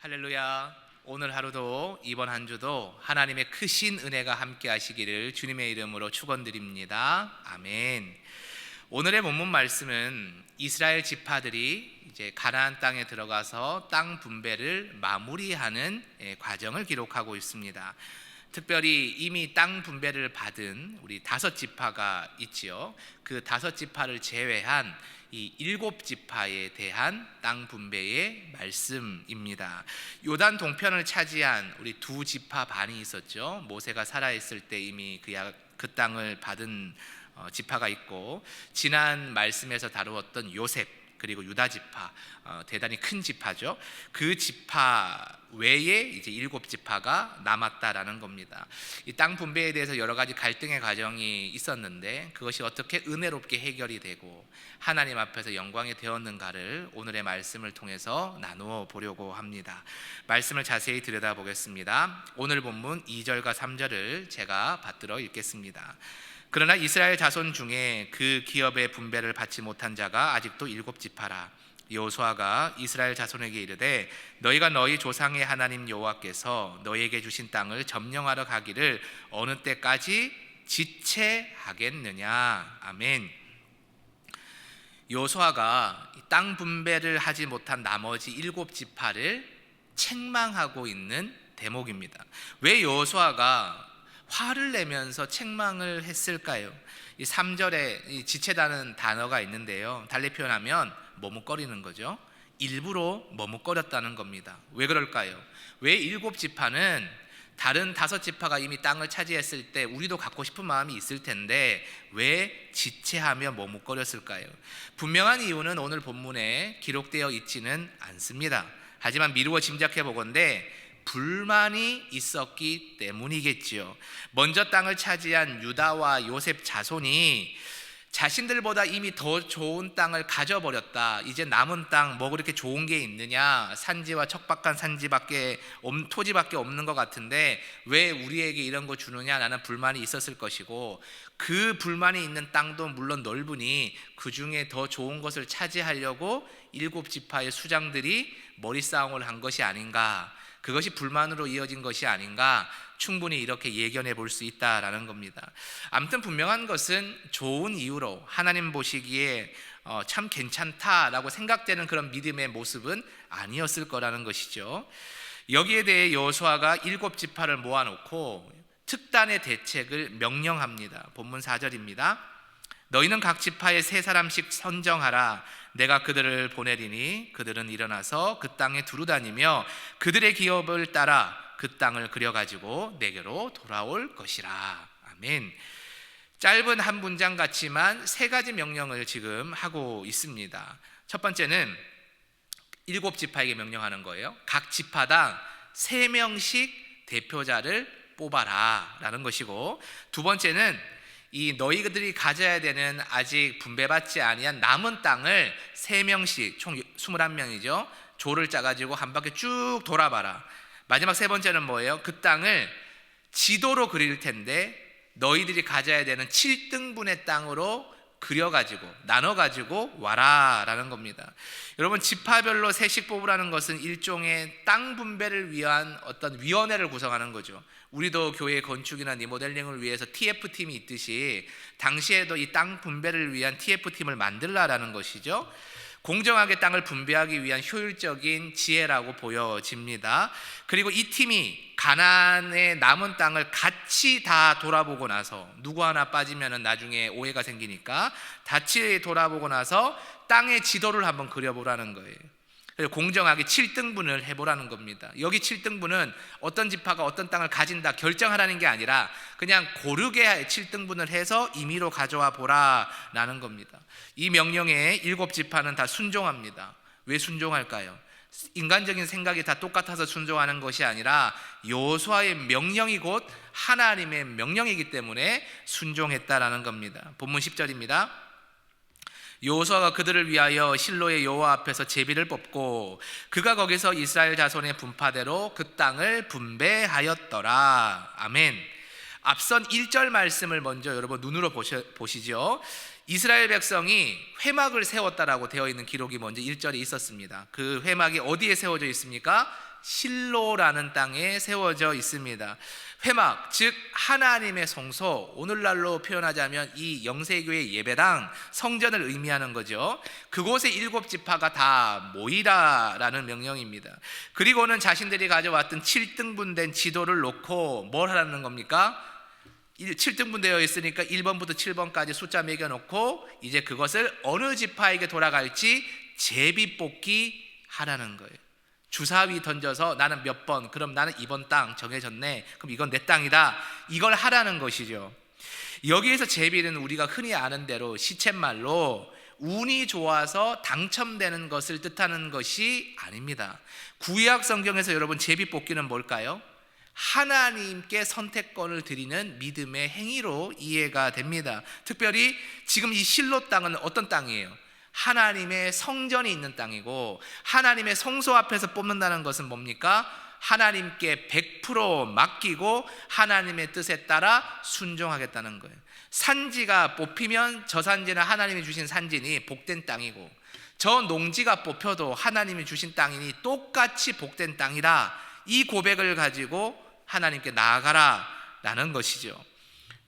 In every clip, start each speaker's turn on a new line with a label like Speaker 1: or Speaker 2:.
Speaker 1: 할렐루야. 오늘 하루도 이번 한 주도 하나님의 크신 은혜가 함께 하시기를 주님의 이름으로 축원드립니다. 아멘. 오늘의 본문 말씀은 이스라엘 지파들이 이제 가나안 땅에 들어가서 땅 분배를 마무리하는 과정을 기록하고 있습니다. 특별히 이미 땅 분배를 받은 우리 5지파가 있지요. 그 5지파를 제외한 이 7지파에 대한 땅 분배의 말씀입니다. 요단 동편을 차지한 우리 2지파 반이 있었죠. 모세가 살아있을 때 이미 그 땅을 받은 지파가 있고, 지난 말씀에서 다루었던 요셉 그리고 유다 지파, 대단히 큰 지파죠. 그 지파 외에 이제 7지파가 남았다라는 겁니다. 이 땅 분배에 대해서 여러 가지 갈등의 과정이 있었는데 그것이 어떻게 은혜롭게 해결이 되고 하나님 앞에서 영광이 되었는가를 오늘의 말씀을 통해서 나누어 보려고 합니다. 말씀을 자세히 들여다보겠습니다. 오늘 본문 2절과 3절을 제가 받들어 읽겠습니다. 그러나 이스라엘 자손 중에 그 기업의 분배를 받지 못한 자가 아직도 7지파라. 여호수아가 이스라엘 자손에게 이르되 너희가 너희 조상의 하나님 여호와께서 너희에게 주신 땅을 점령하러 가기를 어느 때까지 지체하겠느냐. 아멘. 여호수아가 땅 분배를 하지 못한 나머지 7지파를 책망하고 있는 대목입니다. 왜 여호수아가 화를 내면서 책망을 했을까요? 이 3절에 이 지체다는 단어가 있는데요, 달리 표현하면 머뭇거리는 거죠. 일부러 머뭇거렸다는 겁니다. 왜 그럴까요? 왜 7지파는 다른 5지파가 이미 땅을 차지했을 때 우리도 갖고 싶은 마음이 있을 텐데 왜 지체하며 머뭇거렸을까요? 분명한 이유는 오늘 본문에 기록되어 있지는 않습니다. 하지만 미루어 짐작해 보건대 불만이 있었기 때문이겠지요. 먼저 땅을 차지한 유다와 요셉 자손이 자신들보다 이미 더 좋은 땅을 가져버렸다. 이제 남은 땅 뭐 그렇게 좋은 게 있느냐, 산지와 척박한 토지밖에 없는 것 같은데 왜 우리에게 이런 거 주느냐라는 불만이 있었을 것이고, 그 불만이 있는 땅도 물론 넓으니 그 중에 더 좋은 것을 차지하려고 7지파의 수장들이 머리싸움을 한 것이 아닌가, 그것이 불만으로 이어진 것이 아닌가, 충분히 이렇게 예견해 볼 수 있다라는 겁니다. 아무튼 분명한 것은 좋은 이유로 하나님 보시기에 참 괜찮다라고 생각되는 그런 믿음의 모습은 아니었을 거라는 것이죠. 여기에 대해 여호수아가 7지파를 모아놓고 특단의 대책을 명령합니다. 본문 4절입니다. 너희는 각 지파에 3사람씩 선정하라. 내가 그들을 보내리니 그들은 일어나서 그 땅에 두루다니며 그들의 기업을 따라 그 땅을 그려가지고 내게로 돌아올 것이라. 아멘. 짧은 한 문장 같지만 3가지 명령을 지금 하고 있습니다. 첫 번째는 7지파에게 명령하는 거예요. 각 지파당 3명씩 대표자를 뽑아라 라는 것이고, 두 번째는 이 너희들이 가져야 되는 아직 분배받지 아니한 남은 땅을 3명씩, 총 21명이죠, 조를 짜가지고 한 바퀴 쭉 돌아봐라. 마지막 3번째는 뭐예요? 그 땅을 지도로 그릴 텐데 너희들이 가져야 되는 7등분의 땅으로 그려가지고 나눠가지고 와라 라는 겁니다. 여러분, 지파별로 3씩 뽑으라는 것은 일종의 땅 분배를 위한 어떤 위원회를 구성하는 거죠. 우리도 교회 건축이나 리모델링을 위해서 TF팀이 있듯이 당시에도 이 땅 분배를 위한 TF팀을 만들라라는 것이죠. 공정하게 땅을 분배하기 위한 효율적인 지혜라고 보여집니다. 그리고 이 팀이 가나안의 남은 땅을 같이 다 돌아보고 나서, 누구 하나 빠지면 나중에 오해가 생기니까 같이 돌아보고 나서 땅의 지도를 한번 그려보라는 거예요. 공정하게 7등분을 해보라는 겁니다. 여기 7등분은 어떤 지파가 어떤 땅을 가진다 결정하라는 게 아니라 그냥 고르게 7등분을 해서 임의로 가져와 보라라는 겁니다. 이 명령에 7지파는 다 순종합니다. 왜 순종할까요? 인간적인 생각이 다 똑같아서 순종하는 것이 아니라 여호수아의 명령이 곧 하나님의 명령이기 때문에 순종했다라는 겁니다. 본문 10절입니다. 여호수아가 그들을 위하여 실로의 여호와 앞에서 제비를 뽑고 그가 거기서 이스라엘 자손의 분파대로 그 땅을 분배하였더라. 아멘. 앞선 1절 말씀을 먼저 여러분 눈으로 보시죠. 이스라엘 백성이 회막을 세웠다라고 되어 있는 기록이 먼저 1절에 있었습니다. 그 회막이 어디에 세워져 있습니까? 실로라는 땅에 세워져 있습니다. 회막, 즉 하나님의 성소, 오늘날로 표현하자면 이 영세교회 예배당, 성전을 의미하는 거죠. 그곳에 7지파가 다 모이라라는 명령입니다. 그리고는 자신들이 가져왔던 7등분된 지도를 놓고 뭘 하라는 겁니까? 7등분되어 있으니까 1번부터 7번까지 숫자 매겨놓고 이제 그것을 어느 지파에게 돌아갈지 제비뽑기 하라는 거예요. 주사위 던져서 나는 몇 번, 그럼 나는 이번 땅 정해졌네, 그럼 이건 내 땅이다, 이걸 하라는 것이죠. 여기에서 제비는 우리가 흔히 아는 대로 시쳇말로 운이 좋아서 당첨되는 것을 뜻하는 것이 아닙니다. 구약 성경에서 여러분 제비 뽑기는 뭘까요? 하나님께 선택권을 드리는 믿음의 행위로 이해가 됩니다. 특별히 지금 이 실로 땅은 어떤 땅이에요? 하나님의 성전이 있는 땅이고, 하나님의 성소 앞에서 뽑는다는 것은 뭡니까? 하나님께 100% 맡기고 하나님의 뜻에 따라 순종하겠다는 거예요. 산지가 뽑히면 저 산지는 하나님이 주신 산지니 복된 땅이고, 저 농지가 뽑혀도 하나님이 주신 땅이니 똑같이 복된 땅이다, 이 고백을 가지고 하나님께 나아가라 라는 것이죠.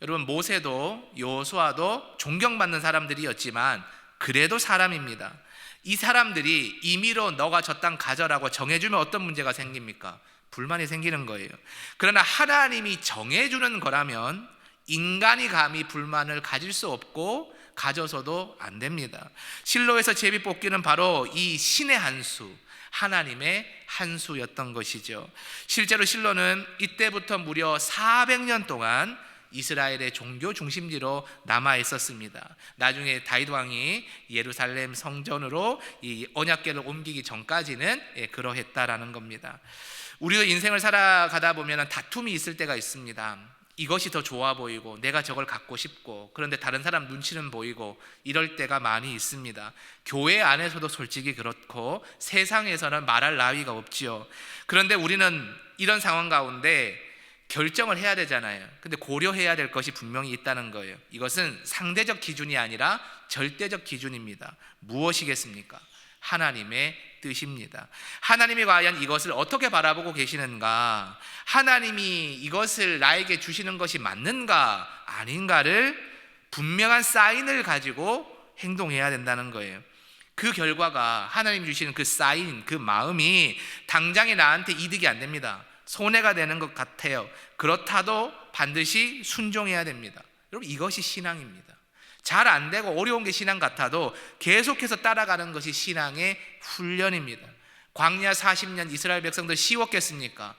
Speaker 1: 여러분, 모세도 여호수아도 존경받는 사람들이었지만 그래도 사람입니다. 이 사람들이 임의로 너가 저 땅 가져라고 정해주면 어떤 문제가 생깁니까? 불만이 생기는 거예요. 그러나 하나님이 정해주는 거라면 인간이 감히 불만을 가질 수 없고 가져서도 안 됩니다. 실로에서 제비 뽑기는 바로 이 신의 한 수, 하나님의 한 수였던 것이죠. 실제로 실로는 이때부터 무려 400년 동안 이스라엘의 종교 중심지로 남아 있었습니다. 나중에 다윗 왕이 예루살렘 성전으로 이 언약궤를 옮기기 전까지는 그러했다라는 겁니다. 우리도 인생을 살아가다 보면 다툼이 있을 때가 있습니다. 이것이 더 좋아 보이고 내가 저걸 갖고 싶고, 그런데 다른 사람 눈치는 보이고, 이럴 때가 많이 있습니다. 교회 안에서도 솔직히 그렇고 세상에서는 말할 나위가 없지요. 그런데 우리는 이런 상황 가운데 결정을 해야 되잖아요. 근데 고려해야 될 것이 분명히 있다는 거예요. 이것은 상대적 기준이 아니라 절대적 기준입니다. 무엇이겠습니까? 하나님의 뜻입니다. 하나님이 과연 이것을 어떻게 바라보고 계시는가, 하나님이 이것을 나에게 주시는 것이 맞는가 아닌가를 분명한 사인을 가지고 행동해야 된다는 거예요. 그 결과가 하나님 주시는 그 사인, 그 마음이 당장에 나한테 이득이 안 됩니다. 손해가 되는 것 같아요. 그렇다도 반드시 순종해야 됩니다. 여러분, 이것이 신앙입니다. 잘 안 되고 어려운 게 신앙 같아도 계속해서 따라가는 것이 신앙의 훈련입니다. 광야 40년 이스라엘 백성들 쉬웠겠습니까?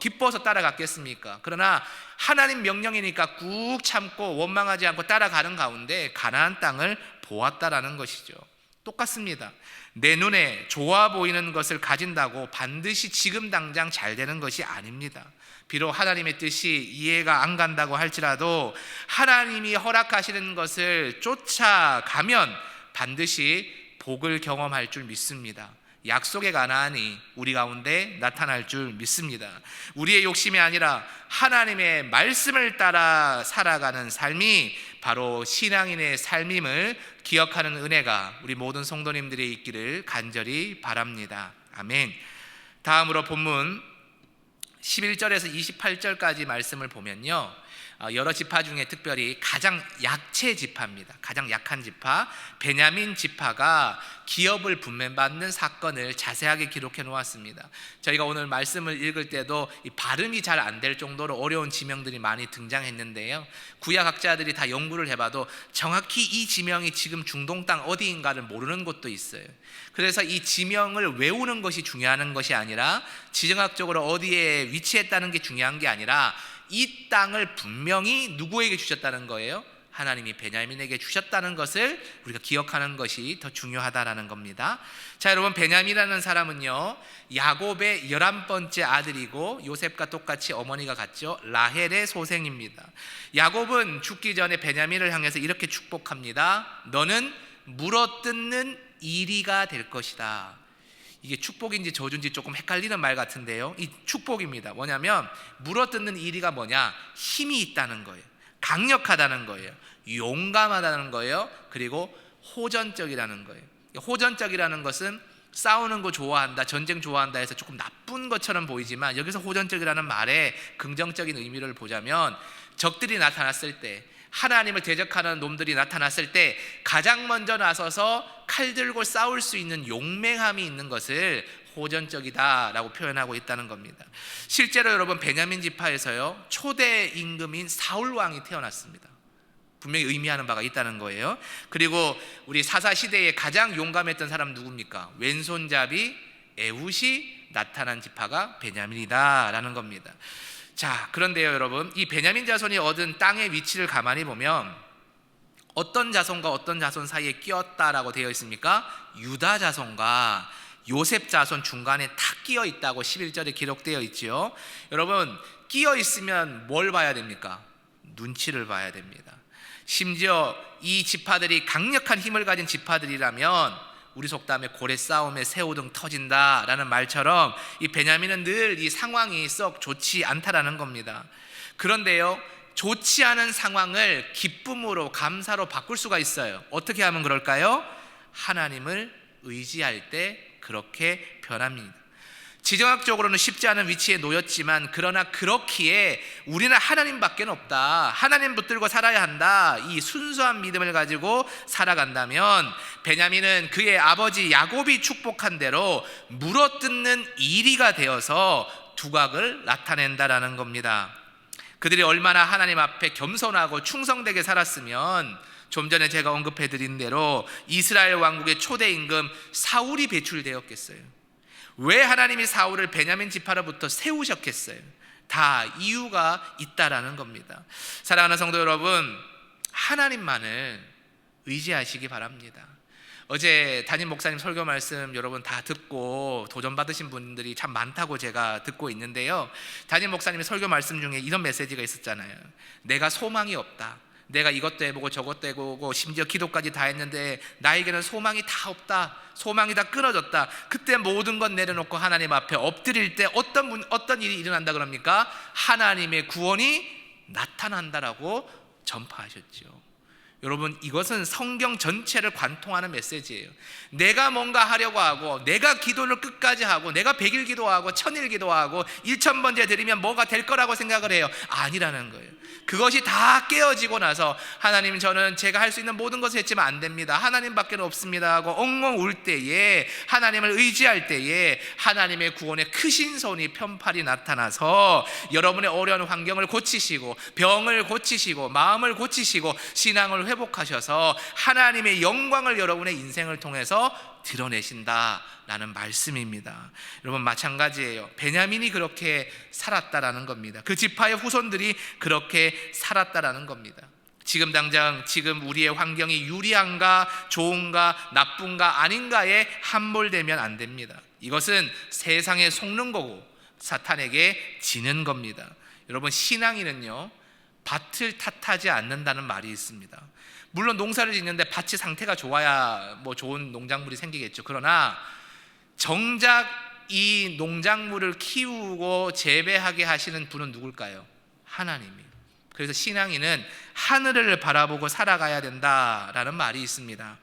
Speaker 1: 기뻐서 따라갔겠습니까? 그러나 하나님 명령이니까 꾹 참고 원망하지 않고 따라가는 가운데 가나안 땅을 보았다라는 것이죠. 똑같습니다. 내 눈에 좋아 보이는 것을 가진다고 반드시 지금 당장 잘 되는 것이 아닙니다. 비록 하나님의 뜻이 이해가 안 간다고 할지라도 하나님이 허락하시는 것을 쫓아가면 반드시 복을 경험할 줄 믿습니다. 약속의 가나안이 우리 가운데 나타날 줄 믿습니다. 우리의 욕심이 아니라 하나님의 말씀을 따라 살아가는 삶이 바로 신앙인의 삶임을 기억하는 은혜가 우리 모든 성도님들이 있기를 간절히 바랍니다. 아멘. 다음으로 본문 11절에서 28절까지 말씀을 보면요, 여러 지파 중에 특별히 가장 약체 지파입니다. 가장 약한 지파 베냐민 지파가 기업을 분배받는 사건을 자세하게 기록해 놓았습니다. 저희가 오늘 말씀을 읽을 때도 이 발음이 잘 안 될 정도로 어려운 지명들이 많이 등장했는데요, 구약학자들이 다 연구를 해봐도 정확히 이 지명이 지금 중동 땅 어디인가를 모르는 곳도 있어요. 그래서 이 지명을 외우는 것이 중요한 것이 아니라 지정학적으로 어디에 위치했다는 게 중요한 게 아니라 이 땅을 분명히 누구에게 주셨다는 거예요? 하나님이 베냐민에게 주셨다는 것을 우리가 기억하는 것이 더 중요하다라는 겁니다. 자, 여러분, 베냐민이라는 사람은요, 야곱의 11번째 아들이고 요셉과 똑같이 어머니가 같죠. 라헬의 소생입니다. 야곱은 죽기 전에 베냐민을 향해서 이렇게 축복합니다. 너는 물어뜯는 이리가 될 것이다. 이게 축복인지 저주인지 조금 헷갈리는 말 같은데요, 이 축복입니다. 뭐냐면 물어뜯는 이리가 뭐냐? 힘이 있다는 거예요. 강력하다는 거예요. 용감하다는 거예요. 그리고 호전적이라는 거예요. 호전적이라는 것은 싸우는 거 좋아한다, 전쟁 좋아한다 해서 조금 나쁜 것처럼 보이지만, 여기서 호전적이라는 말에 긍정적인 의미를 보자면 적들이 나타났을 때, 하나님을 대적하는 놈들이 나타났을 때 가장 먼저 나서서 칼 들고 싸울 수 있는 용맹함이 있는 것을 호전적이다라고 표현하고 있다는 겁니다. 실제로 여러분, 베냐민 지파에서요, 초대 임금인 사울 왕이 태어났습니다. 분명히 의미하는 바가 있다는 거예요. 그리고 우리 사사 시대에 가장 용감했던 사람 누굽니까? 왼손잡이 에훗이 나타난 지파가 베냐민이다라는 겁니다. 자, 그런데요 여러분, 이 베냐민 자손이 얻은 땅의 위치를 가만히 보면 어떤 자손과 어떤 자손 사이에 끼었다라고 되어 있습니까? 유다 자손과 요셉 자손 중간에 탁 끼어 있다고 11절에 기록되어 있죠. 여러분, 끼어 있으면 뭘 봐야 됩니까? 눈치를 봐야 됩니다. 심지어 이 지파들이 강력한 힘을 가진 지파들이라면 우리 속담에 고래 싸움에 새우등 터진다라는 말처럼 이 베냐민은 늘 이 상황이 썩 좋지 않다라는 겁니다. 그런데요, 좋지 않은 상황을 기쁨으로, 감사로 바꿀 수가 있어요. 어떻게 하면 그럴까요? 하나님을 의지할 때 그렇게 변합니다. 지정학적으로는 쉽지 않은 위치에 놓였지만, 그러나 그렇기에 우리는 하나님밖에 없다, 하나님 붙들고 살아야 한다, 이 순수한 믿음을 가지고 살아간다면 베냐민은 그의 아버지 야곱이 축복한 대로 물어뜯는 이리가 되어서 두각을 나타낸다라는 겁니다. 그들이 얼마나 하나님 앞에 겸손하고 충성되게 살았으면 좀 전에 제가 언급해드린 대로 이스라엘 왕국의 초대 임금 사울이 배출되었겠어요. 왜 하나님이 사울을 베냐민 지파로부터 세우셨겠어요? 다 이유가 있다라는 겁니다. 사랑하는 성도 여러분, 하나님만을 의지하시기 바랍니다. 어제 담임 목사님 설교 말씀 여러분 다 듣고 도전받으신 분들이 참 많다고 제가 듣고 있는데요, 담임 목사님의 설교 말씀 중에 이런 메시지가 있었잖아요. 내가 소망이 없다, 내가 이것도 해보고 저것도 해보고 심지어 기도까지 다 했는데 나에게는 소망이 다 없다, 소망이 다 끊어졌다. 그때 모든 것 내려놓고 하나님 앞에 엎드릴 때 어떤 일이 일어난다 그럽니까? 하나님의 구원이 나타난다라고 전파하셨죠. 여러분, 이것은 성경 전체를 관통하는 메시지예요. 내가 뭔가 하려고 하고, 내가 기도를 끝까지 하고, 내가 100일 기도하고 1000일 기도하고 1000번째 드리면 뭐가 될 거라고 생각을 해요. 아니라는 거예요. 그것이 다 깨어지고 나서 하나님, 저는 제가 할 수 있는 모든 것을 했지만 안 됩니다, 하나님밖에 없습니다 하고 엉엉 울 때에, 하나님을 의지할 때에 하나님의 구원의 크신 손이 편팔이 나타나서 여러분의 어려운 환경을 고치시고, 병을 고치시고, 마음을 고치시고, 신앙을 회복하셔서 하나님의 영광을 여러분의 인생을 통해서 드러내신다라는 말씀입니다. 여러분, 마찬가지예요. 베냐민이 그렇게 살았다라는 겁니다. 그 지파의 후손들이 그렇게 살았다라는 겁니다. 지금 당장 지금 우리의 환경이 유리한가 좋은가 나쁜가 아닌가에 함몰되면 안 됩니다. 이것은 세상에 속는 거고 사탄에게 지는 겁니다. 여러분, 신앙인은요, 밭을 탓하지 않는다는 말이 있습니다. 물론 농사를 짓는데 밭이 상태가 좋아야 뭐 좋은 농작물이 생기겠죠. 그러나 정작 이 농작물을 키우고 재배하게 하시는 분은 누굴까요? 하나님이에요. 그래서 신앙인은 하늘을 바라보고 살아가야 된다라는 말이 있습니다.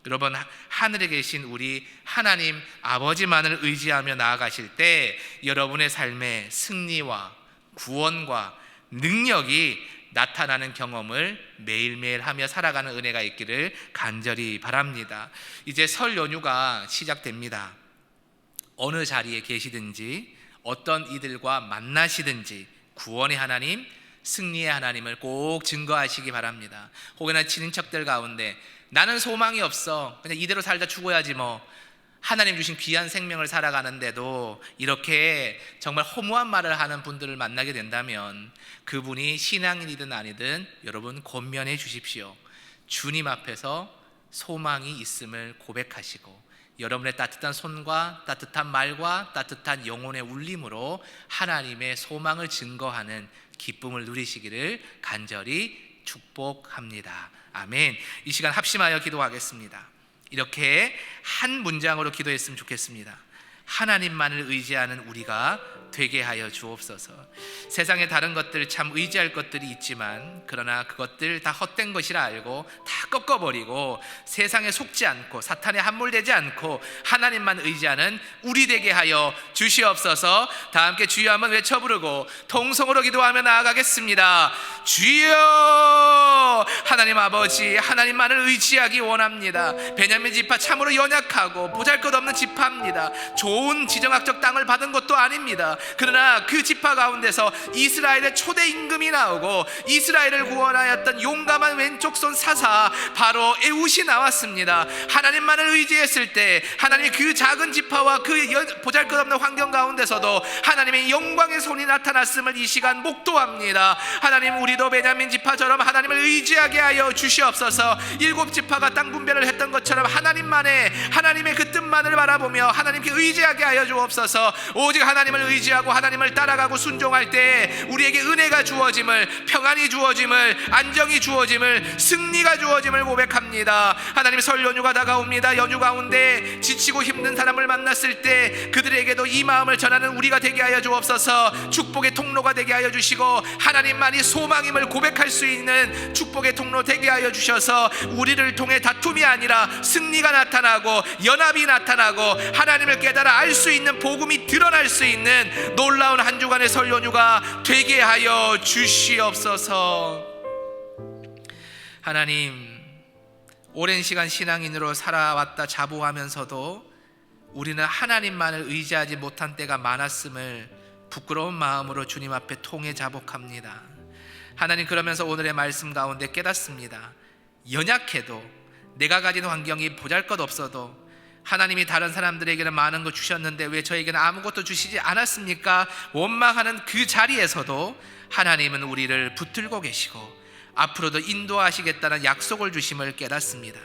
Speaker 1: 여러분, 하늘에 계신 우리 하나님 아버지만을 의지하며 나아가실 때 여러분의 삶에 승리와 구원과 능력이 나타나는 경험을 매일매일 하며 살아가는 은혜가 있기를 간절히 바랍니다. 이제 설 연휴가 시작됩니다. 어느 자리에 계시든지 어떤 이들과 만나시든지 구원의 하나님, 승리의 하나님을 꼭 증거하시기 바랍니다. 혹여나 친인척들 가운데 나는 소망이 없어, 그냥 이대로 살다 죽어야지 뭐, 하나님 주신 귀한 생명을 살아가는데도 이렇게 정말 허무한 말을 하는 분들을 만나게 된다면 그분이 신앙인이든 아니든 여러분 권면해 주십시오. 주님 앞에서 소망이 있음을 고백하시고 여러분의 따뜻한 손과 따뜻한 말과 따뜻한 영혼의 울림으로 하나님의 소망을 증거하는 기쁨을 누리시기를 간절히 축복합니다. 아멘. 이 시간 합심하여 기도하겠습니다. 이렇게 한 문장으로 기도했으면 좋겠습니다. 하나님만을 의지하는 우리가 되게 하여 주옵소서. 세상에 다른 것들 참 의지할 것들이 있지만 그러나 그것들 다 헛된 것이라 알고 다 꺾어버리고 세상에 속지 않고 사탄에 함몰되지 않고 하나님만 의지하는 우리 되게 하여 주시옵소서. 다 함께 주여 한번 외쳐 부르고 통성으로 기도하며 나아가겠습니다. 주여, 하나님 아버지, 하나님만을 의지하기 원합니다. 베냐민 지파 참으로 연약하고 보잘것없는 지파입니다. 좋은 지정학적 땅을 받은 것도 아닙니다. 그러나 그 지파 가운데서 이스라엘의 초대 임금이 나오고 이스라엘을 구원하였던 용감한 왼쪽 손 사사 바로 에훗이 나왔습니다. 하나님만을 의지했을 때 하나님이 그 작은 지파와 그 보잘것없는 환경 가운데서도 하나님의 영광의 손이 나타났음을 이 시간 목도합니다. 하나님, 우리도 베냐민 지파처럼 하나님을 의지하게 하여 주시옵소서. 7지파가 땅 분배를 했던 것처럼 하나님의 그 뜻만을 바라보며 하나님께 의지하게 하여 주옵소서. 오직 하나님을 의지하고 하나님을 따라가고 순종할 때 우리에게 은혜가 주어짐을, 평안이 주어짐을, 안정이 주어짐을, 승리가 주어짐을 고백합니다. 하나님, 설 연휴가 다가옵니다. 연휴 가운데 지치고 힘든 사람을 만났을 때 그들에게도 이 마음을 전하는 우리가 되게 하여 주옵소서. 축복의 통로가 되게 하여 주시고 하나님만이 소망임을 고백할 수 있는 축복의 통로 되게 하여 주셔서 우리를 통해 다툼이 아니라 승리가 나타나고 연합이 나타나고 하나님을 깨달아 알 수 있는 복음이 드러날 수 있는 놀라운 한 주간의 설 연휴가 되게 하여 주시옵소서. 하나님, 오랜 시간 신앙인으로 살아왔다 자부하면서도 우리는 하나님만을 의지하지 못한 때가 많았음을 부끄러운 마음으로 주님 앞에 통해 자복합니다. 하나님, 그러면서 오늘의 말씀 가운데 깨닫습니다. 연약해도 내가 가진 환경이 보잘것없어도 하나님이 다른 사람들에게는 많은 거 주셨는데 왜 저에게는 아무것도 주시지 않았습니까? 원망하는 그 자리에서도 하나님은 우리를 붙들고 계시고 앞으로도 인도하시겠다는 약속을 주심을 깨닫습니다.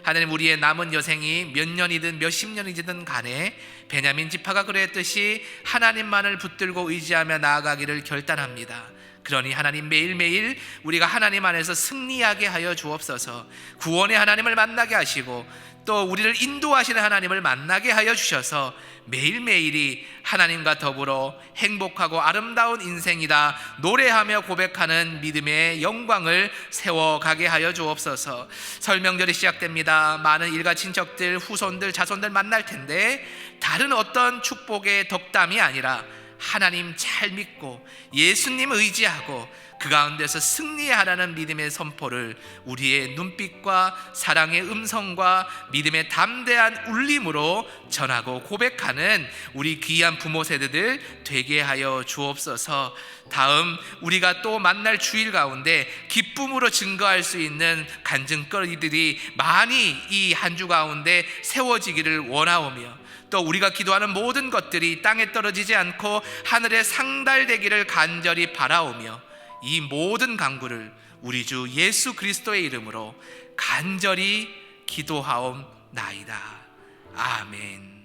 Speaker 1: 하나님, 우리의 남은 여생이 몇 년이든 몇십 년이든 간에 베냐민 지파가 그랬듯이 하나님만을 붙들고 의지하며 나아가기를 결단합니다. 그러니 하나님, 매일매일 우리가 하나님 안에서 승리하게 하여 주옵소서. 구원의 하나님을 만나게 하시고 또 우리를 인도하시는 하나님을 만나게 하여 주셔서 매일매일이 하나님과 더불어 행복하고 아름다운 인생이다 노래하며 고백하는 믿음의 영광을 세워가게 하여 주옵소서. 설명절이 시작됩니다. 많은 일가 친척들, 후손들, 자손들 만날 텐데 다른 어떤 축복의 덕담이 아니라 하나님 잘 믿고 예수님 의지하고 그 가운데서 승리하라는 믿음의 선포를 우리의 눈빛과 사랑의 음성과 믿음의 담대한 울림으로 전하고 고백하는 우리 귀한 부모 세대들 되게 하여 주옵소서. 다음 우리가 또 만날 주일 가운데 기쁨으로 증거할 수 있는 간증거리들이 많이 이 한 주 가운데 세워지기를 원하오며 또 우리가 기도하는 모든 것들이 땅에 떨어지지 않고 하늘에 상달되기를 간절히 바라오며 이 모든 간구를 우리 주 예수 그리스도의 이름으로 간절히 기도하옵나이다. 아멘.